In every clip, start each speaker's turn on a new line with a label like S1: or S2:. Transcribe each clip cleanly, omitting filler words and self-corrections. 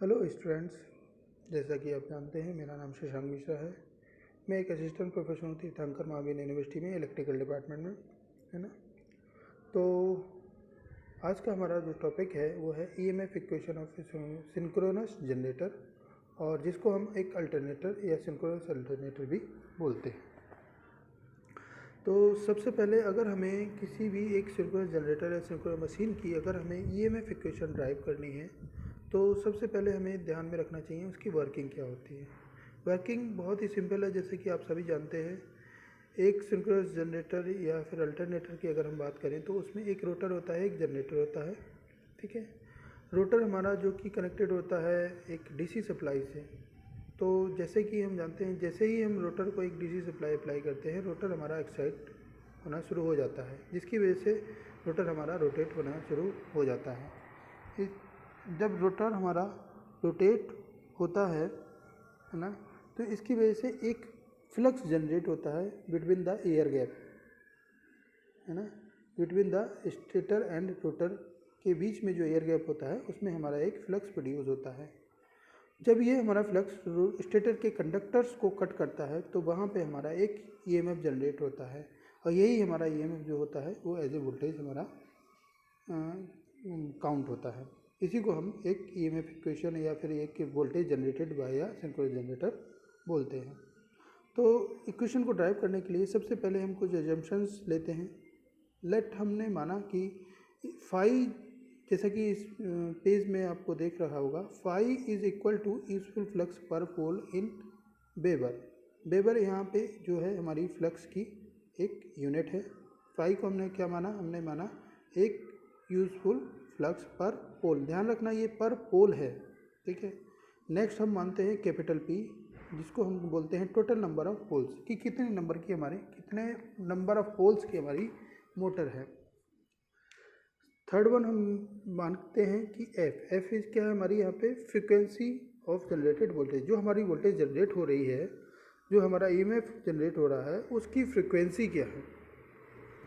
S1: Hello students, जैसा कि आप जानते हैं मेरा नाम शशांक मिश्रा है। मैं एक असिस्टेंट प्रोफेसर हूँ तीर्थंकर महावीर यूनिवर्सिटी में इलेक्ट्रिकल डिपार्टमेंट में, है ना। तो आज का हमारा जो टॉपिक है वो है EMF equation of synchronous generator, और जिसको हम एक अल्टरनेटर या सिंक्रोनस अल्टरनेटर भी बोलते हैं। तो सबसे पहले अगर हमें किसी भी एक सिंक्रोनस जनरेटर या सिंक्रोनस मशीन की अगर हमें ईएमएफ इक्वेशन ड्राइव करनी है तो सबसे पहले हमें ध्यान में रखना चाहिए उसकी वर्किंग क्या होती है। वर्किंग बहुत ही सिंपल है, जैसे कि आप सभी जानते हैं। एक सिंक्रोनस जनरेटर या फिर अल्टरनेटर की अगर हम बात करें तो उसमें एक रोटर होता है, एक जनरेटर होता है, ठीक है। रोटर हमारा जो कि कनेक्टेड होता है एक डीसी सप्लाई से। तो जैसे कि हम जानते हैं, जैसे ही हम रोटर को एक डीसी सप्लाई अप्लाई करते हैं, रोटर हमारा एक्साइट होना शुरू हो जाता है, जिसकी वजह से रोटर हमारा रोटेट होना शुरू हो जाता है। जब रोटर हमारा रोटेट होता है ना, तो इसकी वजह से एक फ्लक्स जनरेट होता है बिटवीन द एयर गैप, है ना। Between the stator and rotor के बीच में जो एयर गैप होता है उसमें हमारा एक फ्लक्स प्रोड्यूस होता है। जब ये हमारा फ्लक्स स्टेटर के कंडक्टर्स को कट करता है तो वहाँ पे हमारा एक ईएमएफ जनरेट होता है, और यही हमारा ईएमएफ जो होता है वो एज ए वोल्टेज हमारा काउंट होता है। इसी को हम एक ईएमएफ इक्वेशन या फिर एक वोल्टेज जनरेटेड बाय या सिंक्रोनस जनरेटर बोलते हैं। तो इक्वेशन को ड्राइव करने के लिए सबसे पहले हम कुछ एजम्पशंस लेते हैं। हमने माना कि फाई, जैसा कि इस पेज में आपको देख रहा होगा, phi is equal to useful flux per pole in weber. Weber यहाँ पे जो है हमारी फ्लक्स की एक यूनिट है। फाई को हमने क्या माना, हमने माना एक यूजफुल फ्लक्स पर पोल। ध्यान रखना ये पर पोल है, ठीक है। नेक्स्ट हम मानते हैं कैपिटल पी, जिसको हम बोलते हैं टोटल नंबर ऑफ पोल्स, कि कितने नंबर ऑफ पोल्स की हमारी मोटर है। थर्ड वन हम मानते हैं कि एफ इज क्या है हमारी यहाँ पे फ्रीक्वेंसी ऑफ जनरेटेड वोल्टेज। जो हमारी वोल्टेज जनरेट हो रही है, जो हमारा ईएमएफ जनरेट हो रहा है, उसकी फ्रीक्वेंसी क्या है,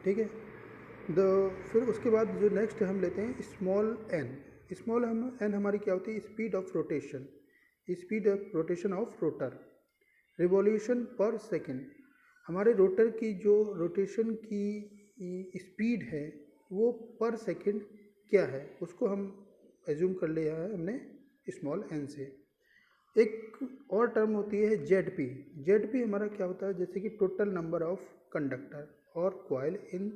S1: ठीक है। फिर उसके बाद जो नेक्स्ट हम लेते हैं स्मॉल एन। एन हमारी क्या होती है, speed of rotation of rotor, revolution पर सेकेंड। हमारे रोटर की जो रोटेशन की स्पीड है वो पर सेकेंड क्या है, उसको हम एज्यूम कर लिया है हमने स्मॉल एन से। एक और टर्म होती है जेड पी हमारा क्या होता है, जैसे कि टोटल नंबर ऑफ कंडक्टर और coil in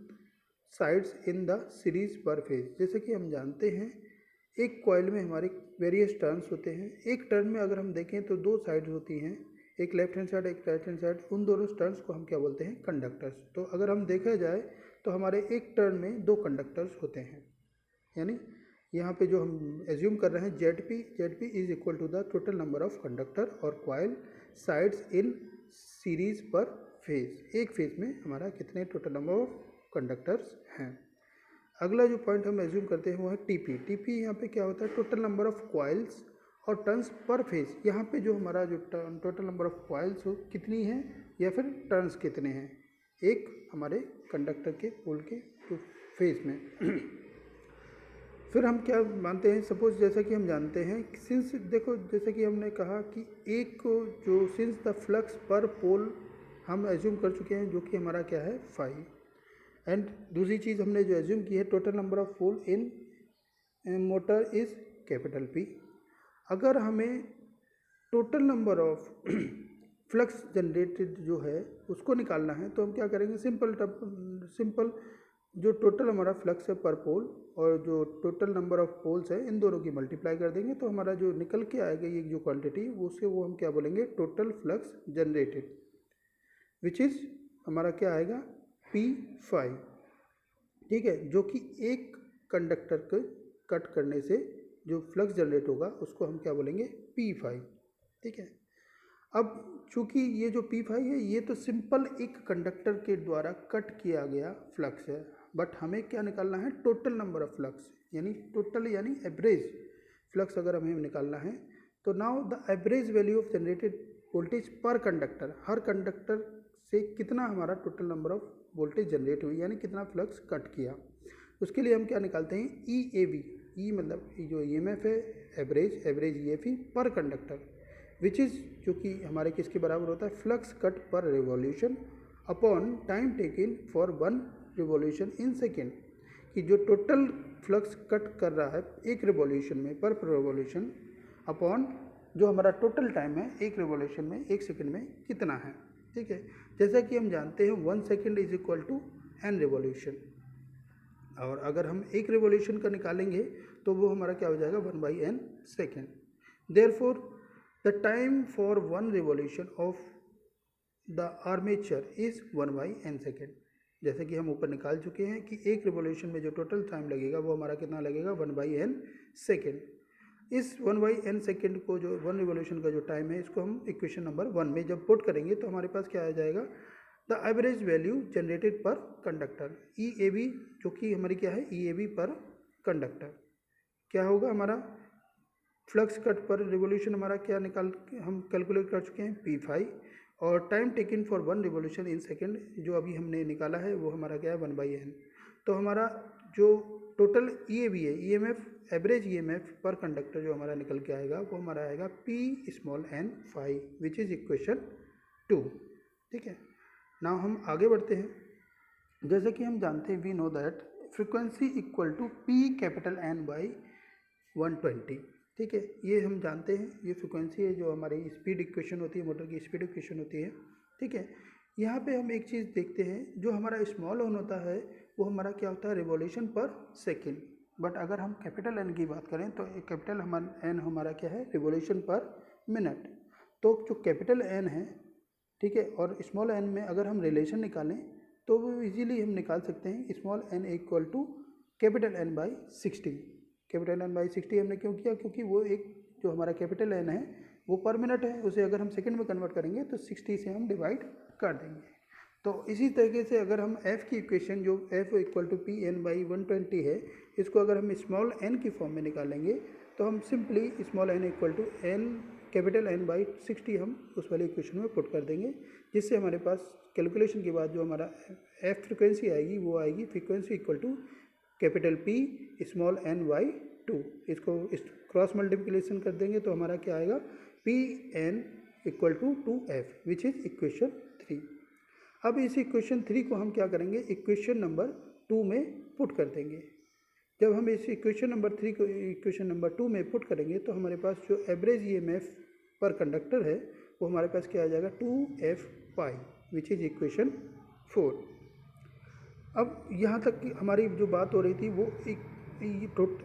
S1: sides in the series per phase. जैसे कि हम जानते हैं एक कॉइल में हमारे वेरियस टर्न्स होते हैं। एक टर्न में अगर हम देखें तो दो साइड्स होती हैं, एक लेफ्ट हैंड साइड एक राइट हैंड साइड। उन दोनों टर्न्स को हम क्या बोलते हैं, कंडक्टर्स। तो अगर हम देखा जाए तो हमारे एक टर्न में दो कंडक्टर्स होते हैं, यानी यहाँ पे जो हम एज्यूम कर रहे हैं Z P is equal to the total number of conductor और coil sides in series per phase. एक फेज में हमारा कितने टोटल नंबर ऑफ कंडक्टर्स हैं। अगला जो पॉइंट हम एज्यूम करते हैं वो है टीपी यहाँ पे क्या होता है, टोटल नंबर ऑफ कॉइल्स और टर्न्स पर फेज। यहाँ पे जो हमारा जो टोटल नंबर ऑफ कॉइल्स हो कितनी है या फिर टर्न्स कितने हैं एक हमारे कंडक्टर के पोल के फेज में। फिर हम क्या मानते हैं, सपोज जैसा कि हम जानते हैं सिंस, देखो जैसे कि हमने कहा कि एक जो सिंस द फ्लक्स पर पोल हम एज्यूम कर चुके हैं जो कि हमारा क्या है फाई। एंड दूसरी चीज़ हमने जो एज्यूम की है total number of pole in motor is capital P. अगर हमें total number of flux generated जो है उसको निकालना है तो हम क्या करेंगे, सिंपल जो टोटल हमारा फ्लक्स है पर पोल और जो टोटल नंबर ऑफ पोल्स है इन दोनों की मल्टीप्लाई कर देंगे, तो हमारा जो निकल के आएगा ये जो क्वांटिटी उससे वो हम क्या बोलेंगे, total flux generated, which is हमारा क्या आएगा P5, ठीक है। जो कि एक कंडक्टर को कट करने से जो फ्लक्स जनरेट होगा उसको हम क्या बोलेंगे P5, ठीक है। अब चूंकि ये जो P5 है ये तो सिंपल एक कंडक्टर के द्वारा कट किया गया फ्लक्स है, बट हमें क्या निकालना है, टोटल नंबर ऑफ फ्लक्स, यानी टोटल यानी एवरेज फ्लक्स अगर हमें निकालना है तो now the average value of generated voltage पर कंडक्टर, हर कंडक्टर से कितना हमारा total number of voltage generate हुई, यानी कितना फ्लक्स कट किया, उसके लिए हम क्या निकालते हैं ई ए वी। ई मतलब ये जो EMF है एवरेज EFE पर कंडक्टर, विच इज़ जो कि हमारे किसके बराबर होता है, फ्लक्स कट पर revolution upon time taken for one revolution in second, कि जो टोटल फ्लक्स कट कर रहा है एक रिवॉल्यूशन में पर रिवॉल्यूशन अपॉन जो हमारा टोटल टाइम है एक रिवॉल्यूशन में एक सेकंड में कितना है। ठीक है, जैसा कि हम जानते हैं 1 second is equal to n revolution, और अगर हम एक रिवॉल्यूशन का निकालेंगे तो वो हमारा क्या हो जाएगा 1/n second. Therefore the time for one revolution of the armature is 1/n second. जैसे कि हम ऊपर निकाल चुके हैं कि एक रिवॉल्यूशन में जो टोटल टाइम लगेगा वो हमारा कितना लगेगा 1/n सेकेंड। इस 1/n सेकेंड को जो वन रिवॉल्यूशन का जो टाइम है इसको हम इक्वेशन नंबर 1 में जब पुट करेंगे तो हमारे पास क्या आ जाएगा, द एवरेज वैल्यू जनरेटेड पर कंडक्टर EAB, जो कि हमारी क्या है EAB पर कंडक्टर, क्या होगा हमारा फ्लक्स कट पर रिवॉल्यूशन हमारा क्या निकाल हम कैलकुलेट कर चुके हैं P5, और time taken for one revolution in second जो अभी हमने निकाला है वो हमारा क्या है 1/n। तो हमारा जो टोटल EAB है EMF एवरेज EMF पर कंडक्टर जो हमारा निकल के आएगा वो हमारा आएगा P(n)(phi) विच इज़ इक्वेशन 2। ठीक है, नाउ हम आगे बढ़ते हैं। जैसे कि हम जानते हैं we know that frequency equal to P(n)(120)। ठीक है, ये हम जानते हैं, ये फ्रिक्वेंसी है जो हमारी स्पीड इक्वेशन होती है, मोटर की स्पीड इक्वेशन होती है। ठीक है, यहाँ पे हम एक चीज़ देखते हैं, जो हमारा स्मॉल n होता है वो हमारा क्या होता है रिवॉल्यूशन पर सेकेंड, बट अगर हम कैपिटल N की बात करें तो कैपिटल N हमारा क्या है रिवॉल्यूशन पर मिनट। तो जो कैपिटल N है, ठीक है, और स्मॉल n में अगर हम रिलेशन निकालें तो वो इजीली हम निकाल सकते हैं small n equal to capital N/60। Capital N/60 हमने क्यों किया, क्योंकि वो एक जो हमारा कैपिटल N है वो पर मिनट है, उसे अगर हम सेकंड में कन्वर्ट करेंगे तो 60 से हम डिवाइड कर देंगे। तो इसी तरीके से अगर हम f की इक्वेशन जो f इक्वल टू P(n)/120 है, इसको अगर हम स्मॉल n की फॉर्म में निकालेंगे तो हम simply small n equal to n capital N/60 हम उस वाली इक्वेशन में पुट कर देंगे, जिससे हमारे पास कैलकुलेशन के बाद जो हमारा f फ्रिक्वेंसी आएगी वो आएगी frequency equal to capital P small n/2। इसको इस क्रॉस मल्टीप्लिकेशन कर देंगे तो हमारा क्या आएगा Pn equal to 2f which is equation 3। अब इस इक्वेशन 3 को हम क्या करेंगे इक्वेशन नंबर 2 में पुट कर देंगे। जब हम इस इक्वेशन नंबर 3 को इक्वेशन नंबर 2 में पुट करेंगे तो हमारे पास जो एवरेज EMF पर कंडक्टर है वो हमारे पास क्या आ जाएगा 2f pi which is equation 4। अब यहाँ तक की हमारी जो बात हो रही थी वो एक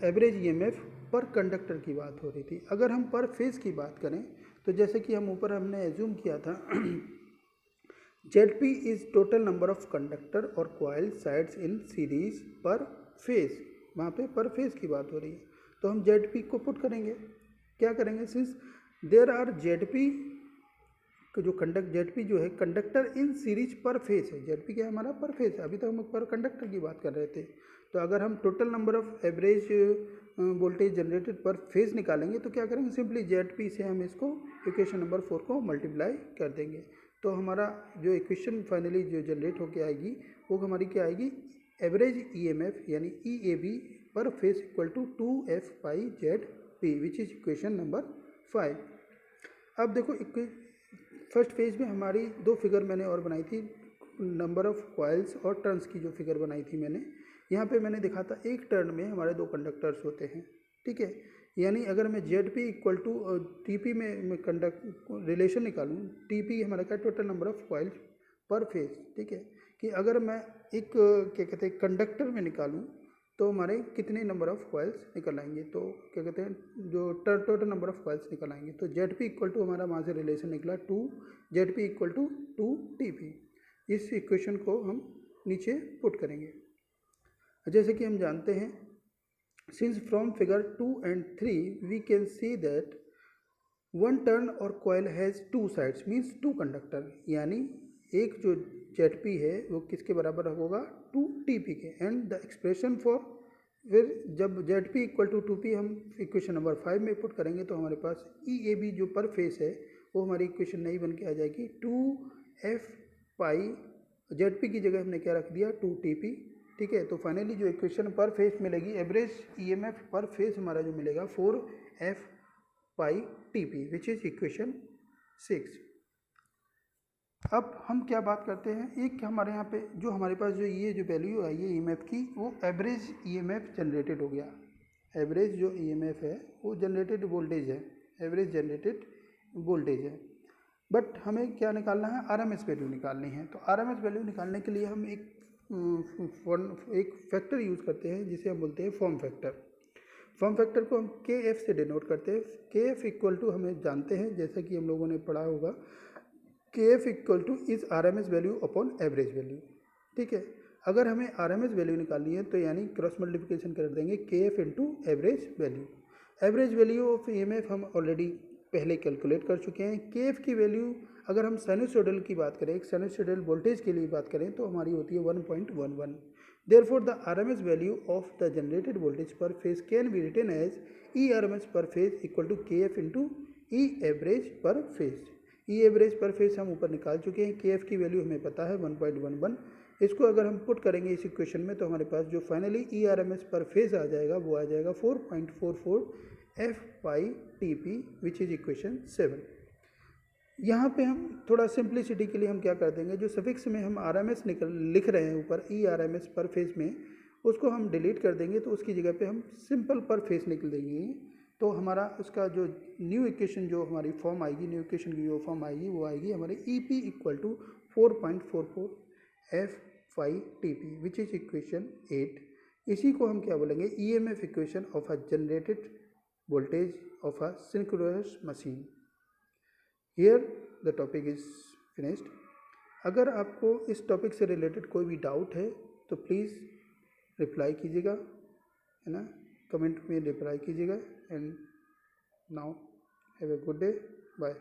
S1: एवरेज EMF पर कंडक्टर की बात हो रही थी। अगर हम पर फेज़ की बात करें तो जैसे कि हम ऊपर हमने एज्यूम किया था ZP is total number of conductor और कॉइल साइड्स इन सीरीज पर फेज़, वहाँ पे पर फेज़ की बात हो रही है तो हम ZP को पुट करेंगे। क्या करेंगे, सिंस देयर आर ZP जो ZP जो है conductor in series per phase है, ZP क्या है हमारा पर फेज है, अभी तो हम पर कंडक्टर की बात कर रहे थे। तो अगर हम total number of average voltage generated पर फेज निकालेंगे तो क्या करेंगे सिंपली ZP से हम इसको इक्वेशन नंबर 4 को मल्टीप्लाई कर देंगे। तो हमारा जो इक्वेशन फाइनली जो जनरेट होके आएगी वो हमारी क्या आएगी एवरेज EMF यानी EAB पर phase equal to 2f pi ZP which is equation number 5। अब देखो फर्स्ट फेज में हमारी दो फिगर मैंने और बनाई थी, नंबर ऑफ कॉइल्स और टर्न्स की जो फिगर बनाई थी मैंने, यहाँ पे मैंने दिखा था एक टर्न में हमारे दो कंडक्टर्स होते हैं। ठीक है, यानी अगर मैं ZP इक्वल टू TP में रिलेशन निकालूँ, TP हमारा क्या टोटल नंबर ऑफ कॉइल्स पर फेज। ठीक है, कि अगर मैं एक क्या कहते हैं कंडक्टर में निकालूँ तो हमारे कितने नंबर ऑफ कॉइल्स निकल आएंगे, तो क्या कहते हैं जो टोटल नंबर ऑफ कॉइल्स निकल आएंगे। तो ZP इक्वल टू हमारा वहाँ से रिलेशन निकला 2 ZP इक्वल टू 2TP। इस इक्वेशन को हम नीचे पुट करेंगे। जैसे कि हम जानते हैं since from figure 2 and 3 we can see that one turn और coil has 2 sides means 2 conductor, यानी एक जो ZP है वो किसके बराबर होगा 2TP के। एंड द एक्सप्रेशन फॉर फिर जब ZP इक्वल टू 2P हम इक्वेशन नंबर 5 में पुट करेंगे तो हमारे पास EAB जो पर फेस है वो हमारी इक्वेशन नई बन के आ जाएगी 2f पाई, ZP की जगह हमने क्या रख दिया 2TP ठीक है। तो फाइनली जो इक्वेशन पर फेज मिलेगी, एवरेज ईएमएफ पर फेज हमारा जो मिलेगा 4f pi TP, which is equation 6। अब हम क्या बात करते हैं, एक हमारे यहाँ पे जो हमारे पास जो ये जो वैल्यू आई है ईएमएफ की, वो एवरेज ईएमएफ जनरेटेड हो गया। एवरेज जो ईएमएफ है वो जनरेटेड वोल्टेज है, एवरेज जनरेटेड वोल्टेज है। बट हमें क्या निकालना है, आरएमएस वैल्यू निकालनी है। तो आरएमएस वैल्यू निकालने के लिए हम एक फैक्टर यूज़ करते हैं जिसे हम बोलते हैं फॉर्म फैक्टर। फॉर्म फैक्टर को हम के एफ से डिनोट करते हैं। के एफ इक्वल टू हमें जानते हैं, जैसा कि हम लोगों ने पढ़ा होगा, K F equal to is R M S value upon average value, ठीक है। अगर हमें आर एम एस वैल्यू निकालनी है तो यानी क्रॉस मल्टीप्लिकेशन कर देंगे K F into average value. Average value of E M F हम ऑलरेडी पहले कैलकुलेट कर चुके हैं। के एफ की वैल्यू अगर हम साइनसॉइडल की बात करें, एक साइनसॉइडल वोल्टेज के लिए बात करें, तो हमारी होती है 1.11। Therefore, the RMS value of the generated voltage per phase can be written as E RMS per phase equal to KF into E average per phase। E average per phase हम ऊपर निकाल चुके हैं, KF की value हमें पता है 1.11। इसको अगर हम पुट करेंगे इस इक्वेशन में तो हमारे पास जो फाइनली E RMS पर फेज आ जाएगा वो आ जाएगा 4.44 F pi TP, which is equation 7। यहाँ पे हम थोड़ा सिंप्लिसिटी के लिए हम क्या कर देंगे, जो सफिक्स में हम आर एम एस लिख रहे हैं ऊपर ई आर एम एस पर फेज में, उसको हम डिलीट कर देंगे। तो उसकी जगह पे हम सिंपल पर फेज लिख देंगे। तो हमारा उसका जो न्यू इक्वेशन जो हमारी फॉर्म आएगी, न्यू इक्वेशन की जो फॉर्म आएगी वो आएगी हमारे E P equal to 4.44 F phi T P, which is equation 8। इसी को हम क्या बोलेंगे, E M F equation of a generated voltage of a synchronous machine. Here the topic is finished. अगर आपको इस टॉपिक से रिलेटेड कोई भी डाउट है तो प्लीज़ रिप्लाई कीजिएगा, है ना, कमेंट में रिप्लाई कीजिएगा। And now have a good day, bye.